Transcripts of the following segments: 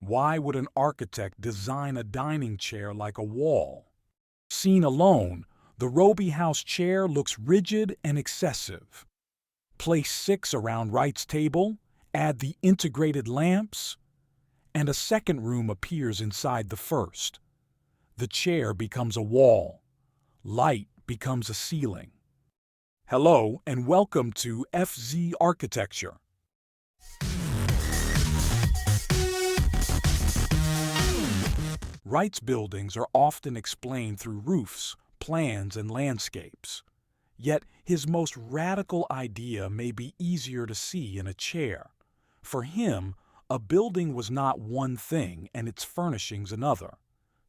Why would an architect design a dining chair like a wall? Seen alone, the Robie House chair looks rigid and excessive. Place 6 around Wright's table, add the integrated lamps, and a second room appears inside the first. The chair becomes a wall. Light becomes a ceiling. Hello and welcome to FZ Architecture. Wright's buildings are often explained through roofs, plans, and landscapes. Yet his most radical idea may be easier to see in a chair. For him, a building was not one thing and its furnishings another.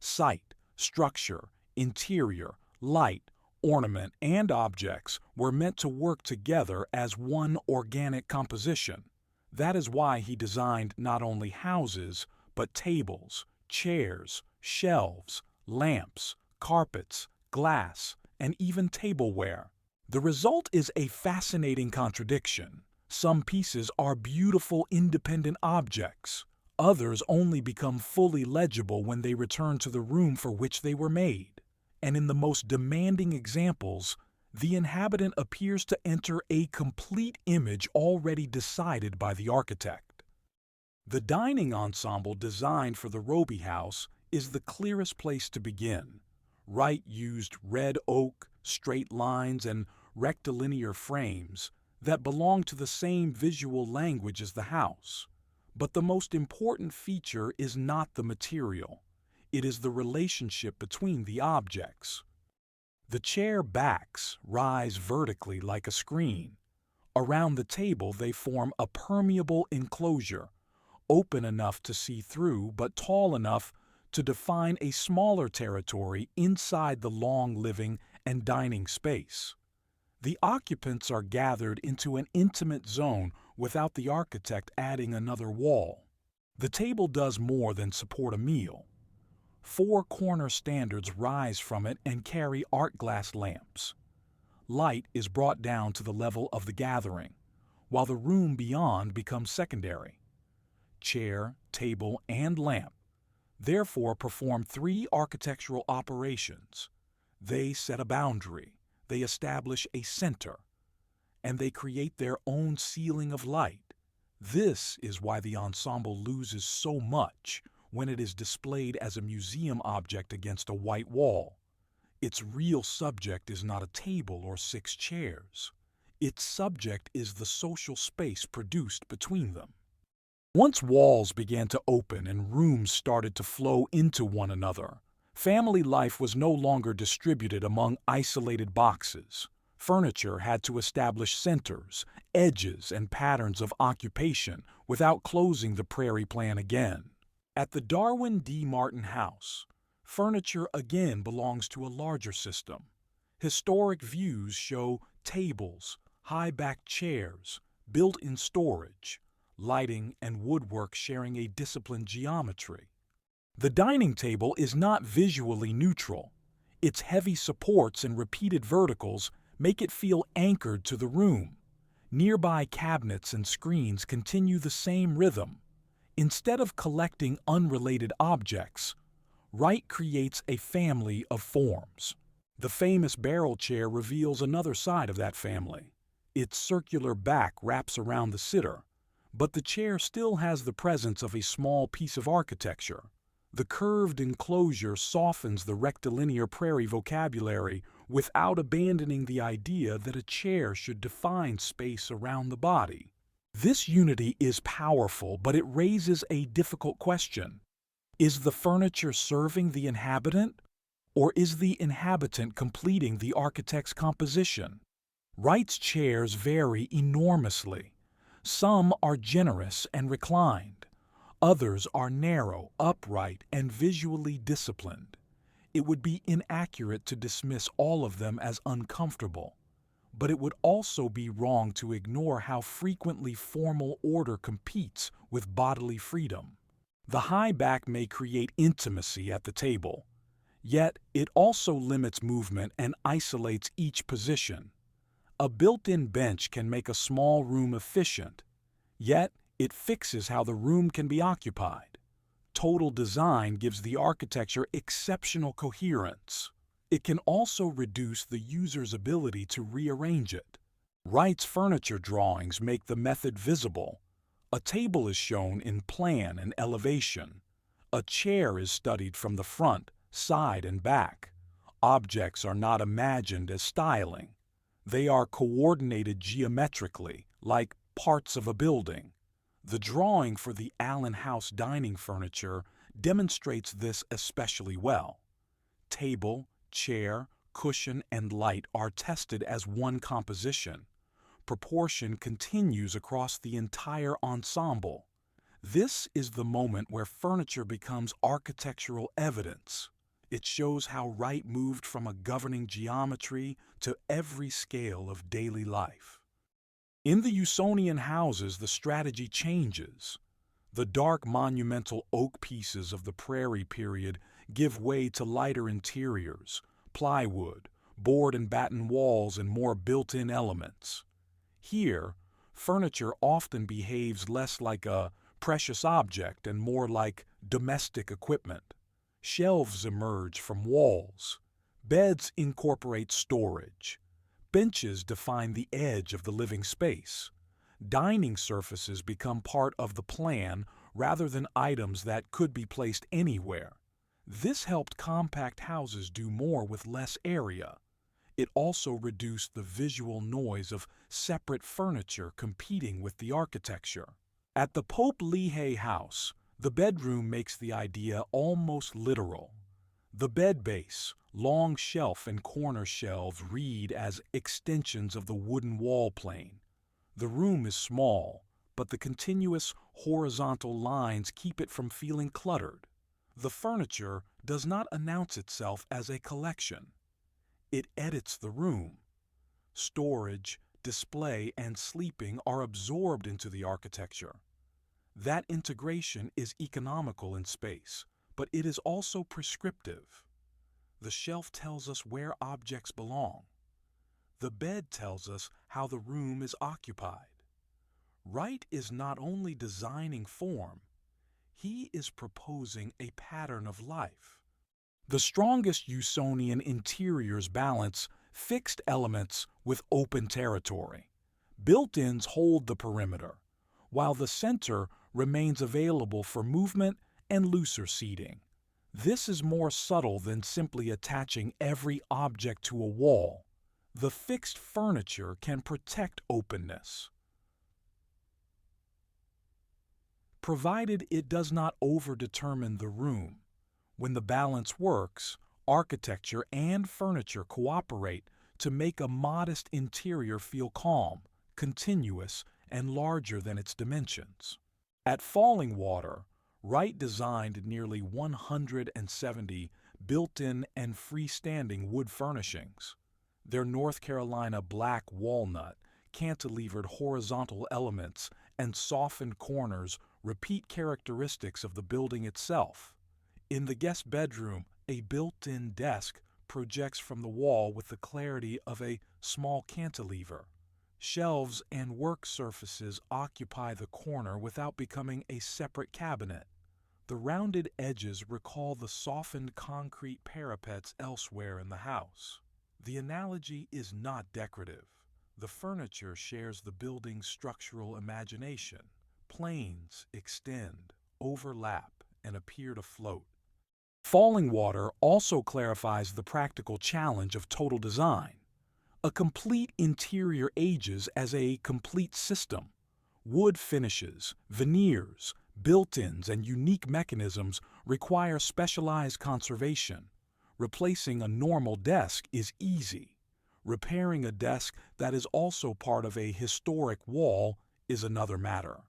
Site, structure, interior, light, ornament, and objects were meant to work together as one organic composition. That is why he designed not only houses, but tables, chairs, shelves, lamps, carpets, glass, and even tableware. The result is a fascinating contradiction. Some pieces are beautiful independent objects. Others only become fully legible when they return to the room for which they were made. And in the most demanding examples, the inhabitant appears to enter a complete image already decided by the architect. The dining ensemble designed for the Robie House is the clearest place to begin. Wright used red oak, straight lines, and rectilinear frames that belong to the same visual language as the house. But the most important feature is not the material. It is the relationship between the objects. The chair backs rise vertically like a screen. Around the table they form a permeable enclosure, open enough to see through but tall enough to define a smaller territory inside the long living and dining space. The occupants are gathered into an intimate zone without the architect adding another wall. The table does more than support a meal. 4 corner standards rise from it and carry art glass lamps. Light is brought down to the level of the gathering, while the room beyond becomes secondary. Chair, table, and lamp therefore perform 3 architectural operations. They set a boundary, they establish a center, and they create their own ceiling of light. This is why the ensemble loses so much when it is displayed as a museum object against a white wall. Its real subject is not a table or 6 chairs. Its subject is the social space produced between them. Once walls began to open and rooms started to flow into one another, family life was no longer distributed among isolated boxes. Furniture had to establish centers, edges, and patterns of occupation without closing the Prairie plan again. At the Darwin D. Martin House, furniture again belongs to a larger system. Historic views show tables, high-backed chairs, built-in storage, lighting, and woodwork sharing a disciplined geometry. The dining table is not visually neutral. Its heavy supports and repeated verticals make it feel anchored to the room. Nearby cabinets and screens continue the same rhythm. Instead of collecting unrelated objects, Wright creates a family of forms. The famous barrel chair reveals another side of that family. Its circular back wraps around the sitter, but the chair still has the presence of a small piece of architecture. The curved enclosure softens the rectilinear Prairie vocabulary without abandoning the idea that a chair should define space around the body. This unity is powerful, but it raises a difficult question. Is the furniture serving the inhabitant, or is the inhabitant completing the architect's composition? Wright's chairs vary enormously. Some are generous and reclined. Others are narrow, upright, and visually disciplined. It would be inaccurate to dismiss all of them as uncomfortable, but it would also be wrong to ignore how frequently formal order competes with bodily freedom. The high back may create intimacy at the table, yet it also limits movement and isolates each position. A built-in bench can make a small room efficient, yet it fixes how the room can be occupied. Total design gives the architecture exceptional coherence. It can also reduce the user's ability to rearrange it. Wright's furniture drawings make the method visible. A table is shown in plan and elevation. A chair is studied from the front, side, and back. Objects are not imagined as styling. They are coordinated geometrically, like parts of a building. The drawing for the Allen House dining furniture demonstrates this especially well. Table, chair, cushion, and light are tested as one composition. Proportion continues across the entire ensemble. This is the moment where furniture becomes architectural evidence. It shows how Wright moved from a governing geometry to every scale of daily life. In the Usonian houses, the strategy changes. The dark monumental oak pieces of the Prairie period give way to lighter interiors, plywood, board and batten walls, and more built-in elements. Here, furniture often behaves less like a precious object and more like domestic equipment. Shelves emerge from walls. Beds incorporate storage. Benches define the edge of the living space. Dining surfaces become part of the plan rather than items that could be placed anywhere. This helped compact houses do more with less area. It also reduced the visual noise of separate furniture competing with the architecture. At the Pope Lehigh House, the bedroom makes the idea almost literal. The bed base, long shelf, and corner shelves read as extensions of the wooden wall plane. The room is small, but the continuous horizontal lines keep it from feeling cluttered. The furniture does not announce itself as a collection. It edits the room. Storage, display, and sleeping are absorbed into the architecture. That integration is economical in space, but it is also prescriptive. The shelf tells us where objects belong. The bed tells us how the room is occupied. Wright is not only designing form, he is proposing a pattern of life. The strongest Usonian interiors balance fixed elements with open territory. Built-ins hold the perimeter, while the center remains available for movement and looser seating. This is more subtle than simply attaching every object to a wall. The fixed furniture can protect openness, provided it does not overdetermine the room. When the balance works, architecture and furniture cooperate to make a modest interior feel calm, continuous, and larger than its dimensions. At Fallingwater, Wright designed nearly 170 built-in and freestanding wood furnishings. Their North Carolina black walnut, cantilevered horizontal elements, and softened corners repeat characteristics of the building itself. In the guest bedroom, a built-in desk projects from the wall with the clarity of a small cantilever. Shelves and work surfaces occupy the corner without becoming a separate cabinet. The rounded edges recall the softened concrete parapets elsewhere in the house. The analogy is not decorative. The furniture shares the building's structural imagination. Planes extend, overlap, and appear to float. Fallingwater also clarifies the practical challenge of total design. A complete interior ages as a complete system. Wood finishes, veneers, built-ins, and unique mechanisms require specialized conservation. Replacing a normal desk is easy. Repairing a desk that is also part of a historic wall is another matter.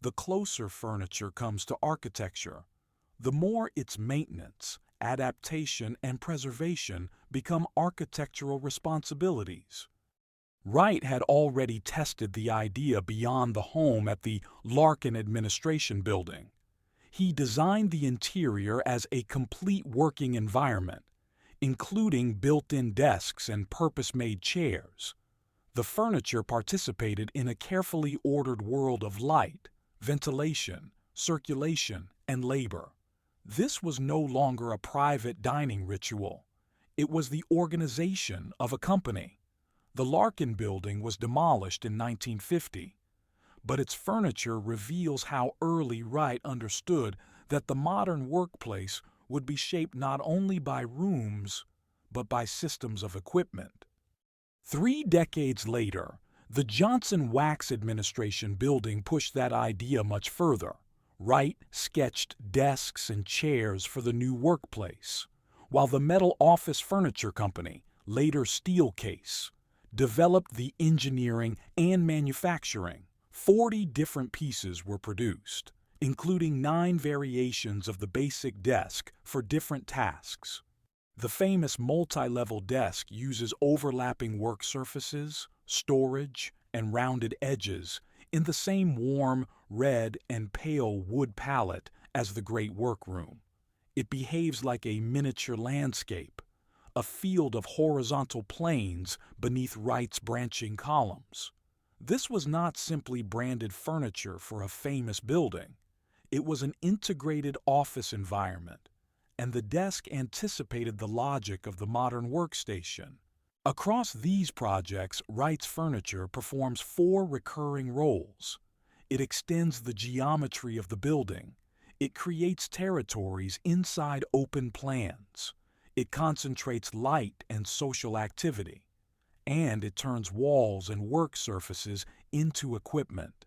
The closer furniture comes to architecture, the more its maintenance, adaptation, and preservation become architectural responsibilities. Wright had already tested the idea beyond the home at the Larkin Administration Building. He designed the interior as a complete working environment, including built-in desks and purpose-made chairs. The furniture participated in a carefully ordered world of light, ventilation, circulation, and labor. This was no longer a private dining ritual. It was the organization of a company. The Larkin building was demolished in 1950, but its furniture reveals how early Wright understood that the modern workplace would be shaped not only by rooms, but by systems of equipment. 3 decades later, the Johnson Wax administration building pushed that idea much further. Wright sketched desks and chairs for the new workplace, while the metal office furniture company, later Steelcase, developed the engineering and manufacturing. 40 different pieces were produced, including 9 variations of the basic desk for different tasks. The famous multi-level desk uses overlapping work surfaces, storage, and rounded edges in the same warm, red, and pale wood palette as the great workroom. It behaves like a miniature landscape, a field of horizontal planes beneath Wright's branching columns. This was not simply branded furniture for a famous building. It was an integrated office environment, and the desk anticipated the logic of the modern workstation. Across these projects, Wright's furniture performs 4 recurring roles. It extends the geometry of the building. It creates territories inside open plans. It concentrates light and social activity. And it turns walls and work surfaces into equipment.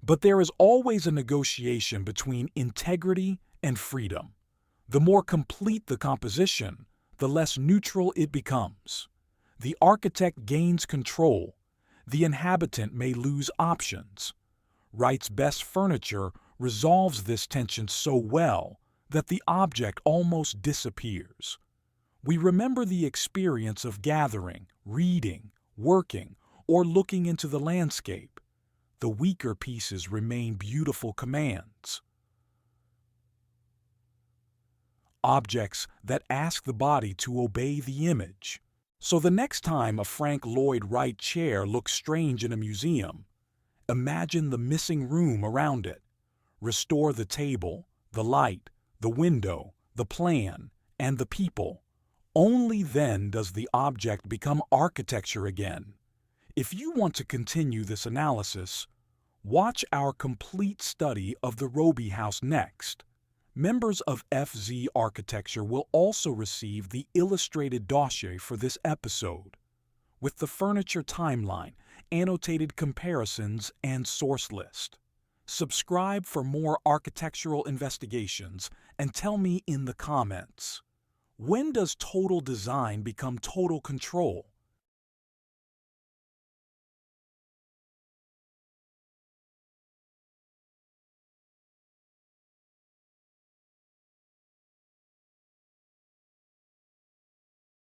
But there is always a negotiation between integrity and freedom. The more complete the composition, the less neutral it becomes. The architect gains control. The inhabitant may lose options. Wright's best furniture resolves this tension so well that the object almost disappears. We remember the experience of gathering, reading, working, or looking into the landscape. The weaker pieces remain beautiful commands. Objects that ask the body to obey the image. So the next time a Frank Lloyd Wright chair looks strange in a museum, imagine the missing room around it. Restore the table, the light, the window, the plan, and the people. Only then does the object become architecture again. If you want to continue this analysis, watch our complete study of the Robie House next. Members of FZ Architecture will also receive the illustrated dossier for this episode, with the furniture timeline, annotated comparisons, and source list. Subscribe for more architectural investigations and tell me in the comments, when does total design become total control?